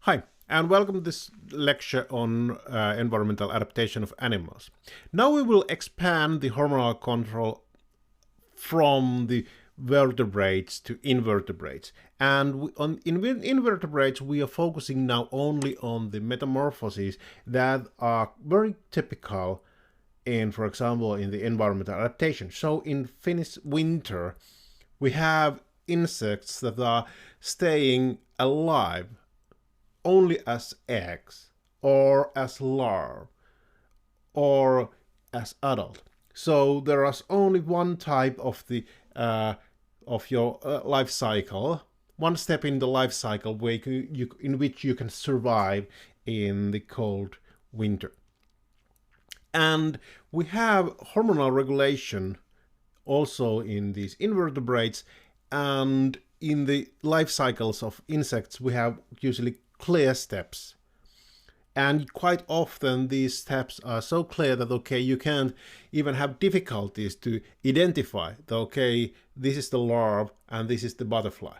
Hi, and welcome to this lecture on environmental adaptation of animals. Now we will expand the hormonal control from the vertebrates to invertebrates. And in invertebrates, we are focusing now only on the metamorphoses that are very typical in, for example, in the environmental adaptation. So in Finnish winter, we have insects that are staying alive only as eggs or as larvae or as adult. So there is only one type of the of your life cycle, one step in the life cycle where in which you can survive in the cold winter. And we have hormonal regulation also in these invertebrates, and in the life cycles of insects we have usually clear steps, and quite often these steps are so clear that you can't even have difficulties to identify that this is the larva and this is the butterfly.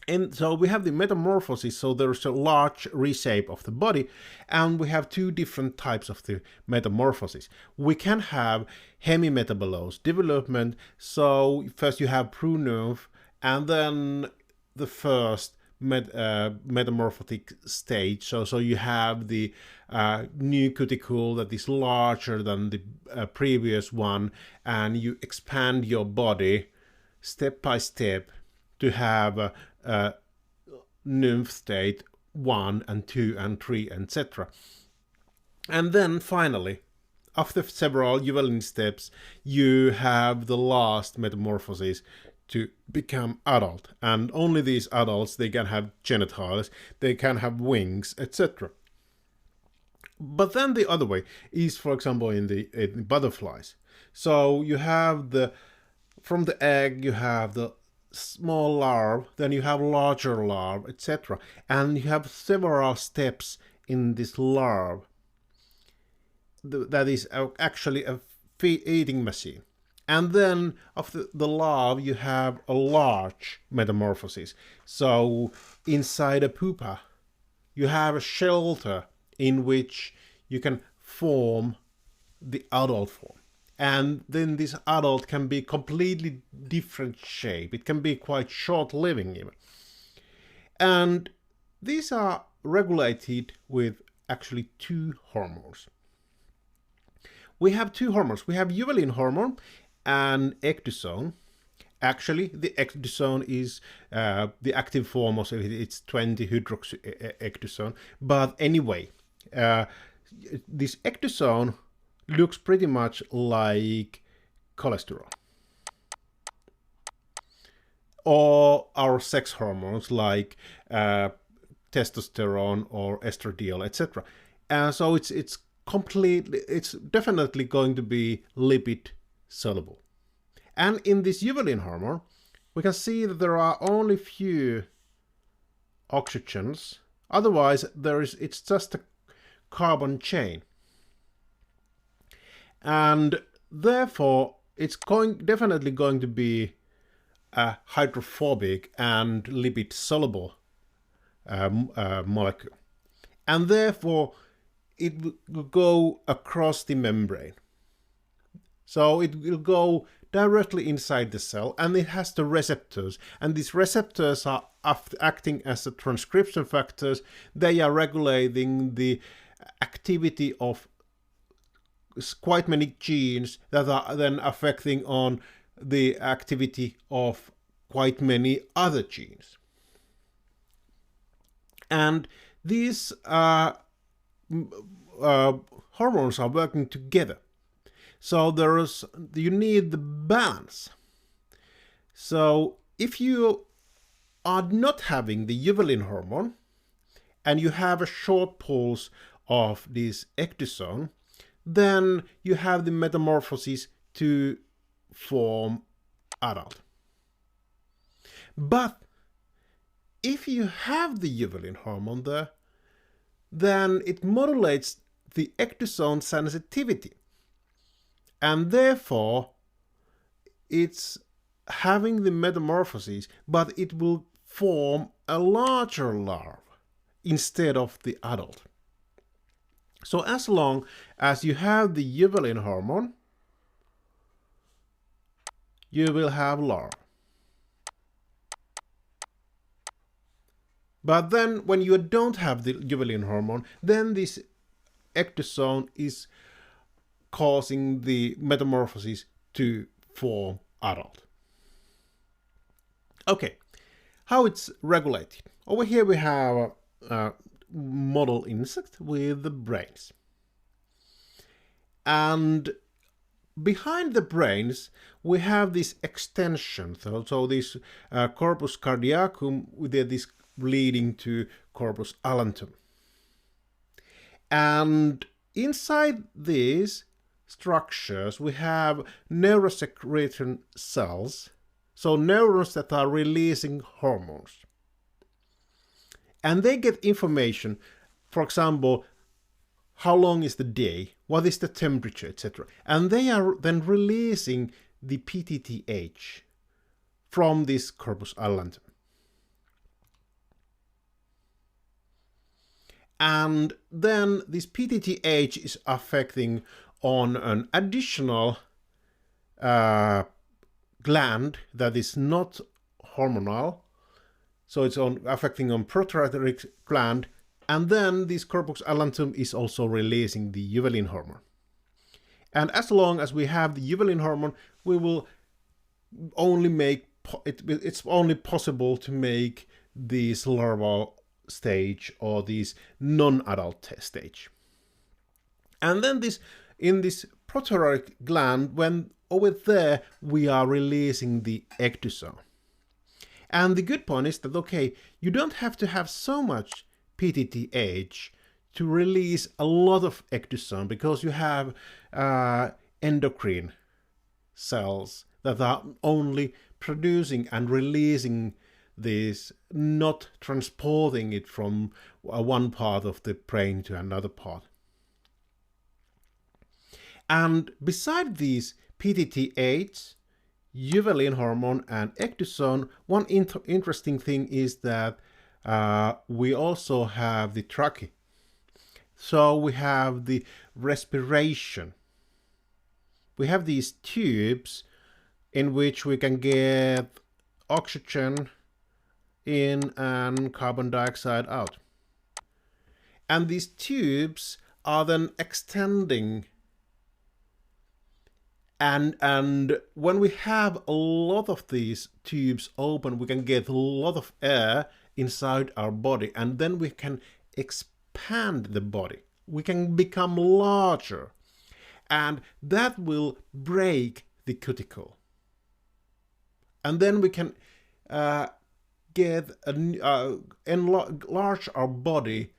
And so we have the metamorphosis, so there's a large reshape of the body, and we have two different types of the metamorphosis. We can have hemimetabolous development, so first you have prunerve, and then the first metamorphotic stage. So you have the new cuticle that is larger than the previous one, and you expand your body step by step to have a nymph state 1 and 2 and 3, etc. And then finally, after several juvenile steps, you have the last metamorphosis to become adult, and only these adults, they can have genitals, they can have wings, etc. But then the other way is, for example, in the butterflies. So you have from the egg you have the small larva, then you have larger larva, etc. And you have several steps in this larva that is actually a eating machine. And then after the larva you have a large metamorphosis. So inside a pupa you have a shelter in which you can form the adult form. And then this adult can be completely different shape. It can be quite short-living even. And these are regulated with actually two hormones. We have two hormones. We have juvelin hormone and ectosome. Actually, the ectosome is the active form of it. It's 20-hydroxy ectosome. But anyway, this ectosome looks pretty much like cholesterol or our sex hormones like testosterone or estradiol, etc. So it's definitely going to be lipid soluble. And in this juvelin hormone, we can see that there are only few oxygens. Otherwise, it's just a carbon chain. And therefore, it's definitely going to be a hydrophobic and lipid soluble molecule. And therefore, it will go across the membrane. So it will go directly inside the cell, and it has the receptors. And these receptors are acting as the transcription factors. They are regulating the activity of quite many genes that are then affecting on the activity of quite many other genes. And these hormones are working together. So you need the balance. So if you are not having the juvelin hormone and you have a short pulse of this ectosome, then you have the metamorphosis to form adult. But if you have the juvelin hormone there, then it modulates the ectosome sensitivity. And therefore, it's having the metamorphosis, but it will form a larger larva. instead of the adult. So as long as you have the juvenile hormone, you will have larvae. But then when you don't have the juvenile hormone, then this ectosome is causing the metamorphosis to form adult. Okay, how it's regulated. Over here we have a model insect with the brains. And behind the brains we have this extension, so this corpus cardiacum with this leading to corpus allantum. And inside these structures we have neurosecretory cells, so neurons that are releasing hormones. And they get information, for example, how long is the day, what is the temperature, etc. And they are then releasing the PTTH from this corpus allantum. And then this PTTH is affecting on an additional gland that is not hormonal. So it's affecting on prothoracic gland, and then this corpus allantum is also releasing the juvenile hormone. And as long as we have the juvenile hormone, we will only make it's only possible to make this larval stage or this non-adult stage. And then in this prothoracic gland, when over there we are releasing the ectosome. And the good point is that, okay, you don't have to have so much PTTH to release a lot of ectosome, because you have endocrine cells that are only producing and releasing this, not transporting it from one part of the brain to another part. And beside these PTTH, juvenile hormone and ectosome, one interesting thing is that we also have the trachea. So we have the respiration. We have these tubes in which we can get oxygen in and carbon dioxide out. And these tubes are then extending. And when we have a lot of these tubes open, we can get a lot of air inside our body, and then we can expand the body. We can become larger, and that will break the cuticle. And then we can enlarge our body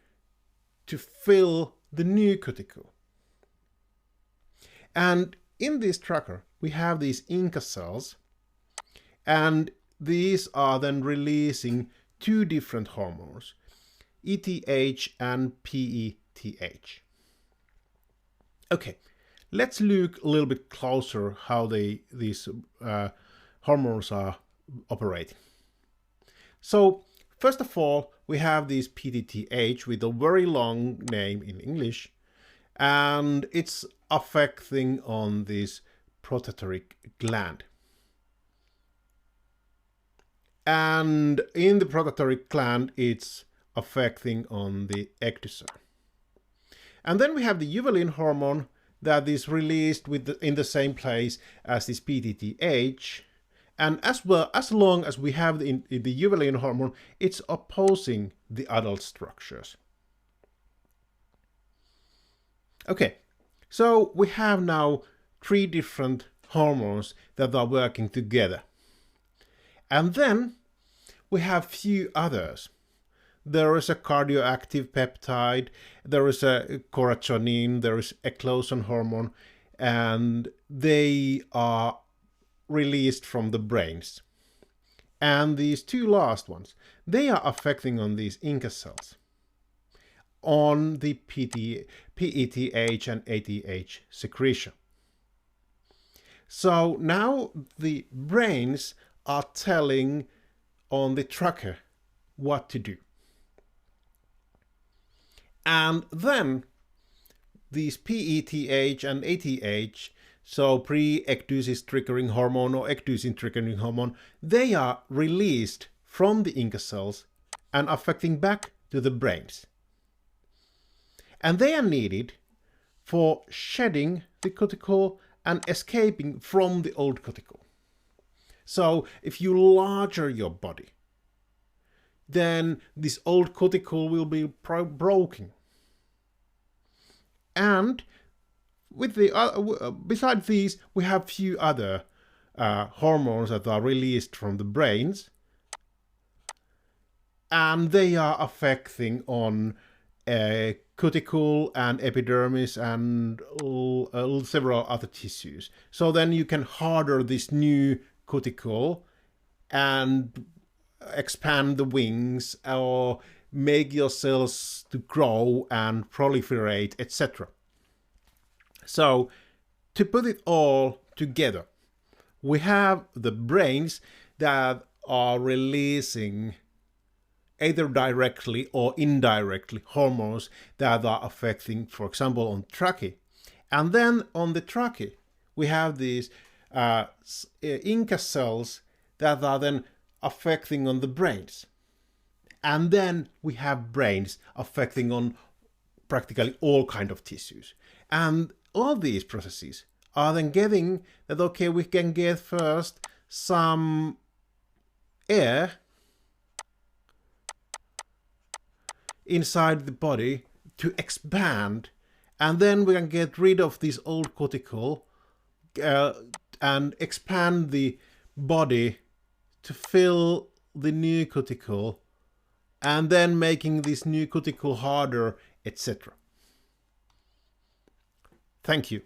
to fill the new cuticle. And in this tracker, we have these Inca cells, and these are then releasing two different hormones, ETH and PETH. Okay, let's look a little bit closer how these hormones are operating. So, first of all, we have this PTTH with a very long name in English, and it's affecting on this prothoracic gland. And in the prothoracic gland, it's affecting on the ectosome. And then we have the juvenile hormone that is released in the same place as this PTTH. And as long as we have the juvenile hormone, it's opposing the adult structures. Okay, so we have now 3 different hormones that are working together. And then we have few others. There is a cardioactive peptide, there is a chorachonin, there is eclosone hormone, and they are released from the brains. And these 2 last ones, they are affecting on these Inca cells, on the PETH and ATH secretion. So now the brains are telling on the tracker what to do. And then these PETH and ATH, so pre-ecdysis triggering hormone or ecdysing triggering hormone, they are released from the Inca cells and affecting back to the brains. And they are needed for shedding the cuticle and escaping from the old cuticle. So if you larger your body, then this old cuticle will be broken. And with the besides these, we have few other hormones that are released from the brains, and they are affecting on cuticle and epidermis and several other tissues. So then you can harden this new cuticle and expand the wings or make your cells to grow and proliferate, etc. So to put it all together, we have the brains that are releasing either directly or indirectly hormones that are affecting, for example, on trachea. And then on the trachea, we have these Inca cells that are then affecting on the brains. And then we have brains affecting on practically all kind of tissues. And all these processes are then getting that, okay, we can get first some air inside the body to expand, and then we can get rid of this old cuticle and expand the body to fill the new cuticle, and then making this new cuticle harder, etc. Thank you.